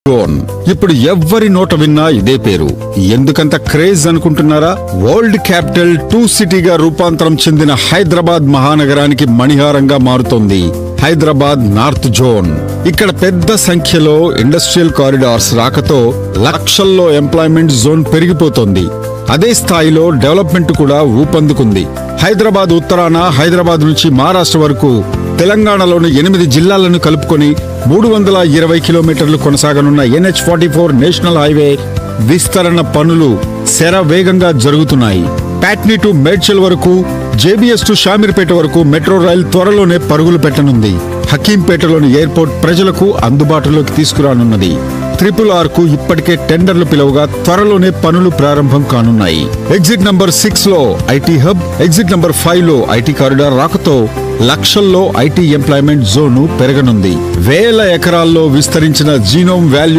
Zone. ఇప్పుడు ఎవ్వరి నోట విన్నా ఇదే పేరు. ఎందుకంత క్రేజ్ అనుకుంటున్నారా? వరల్డ్ క్యాపిటల్ 2 సిటీగా రూపాంతరం చెందిన హైదరాబాద్ మహానగరానికి మణిహారంగా మారుతోంది హైదరాబాద్ నార్త్ జోన్. ఇక్కడ పెద్ద సంఖ్యలో ఇండస్ట్రియల్ కారిడార్స్ రాకతో లక్షల్లో ఎంప్లాయ్మెంట్ జోన్ పెరిగిపోతోంది. అదే స్థాయిలో డెవలప్మెంట్ కూడా ఊపందుకుంది. హైదరాబాద్ ఉత్తరాన హైదరాబాద్ నుంచి మహారాష్ట్ర వరకు తెలంగాణలోని 8 జిల్లాలను కలుపుకొని 320 కిలోమీటర్లు కొనసాగనున్న NH44 నేషనల్ హైవే విస్తరణ పనులు శరవేగంగా జరుగుతున్నాయి. ప్యాట్నీ టు మేడ్చల్ వరకు, JBS టు షామీర్పేట వరకు మెట్రో రైల్ త్వరలోనే పరుగులు పెట్టనుంది. హకీంపేటలోని ఎయిర్పోర్ట్ ప్రజలకు అందుబాటులోకి తీసుకురానున్నది. RRR కు ఇప్పటికే టెండర్లు పిలువగా త్వరలోనే పనులు ప్రారంభం కానున్నాయి. ఎగ్జిట్ నంబర్ 6 లో ఐటీ హబ్, ఎగ్జిట్ నంబర్ 5 లో ఐటీ కారిడార్ రాకతో లక్షల్లో ఐటీ ఎంప్లాయ్మెంట్ జోన్ పెరగనుంది. వేల ఎకరాల్లో విస్తరించిన జీనోమ్ వాల్యూ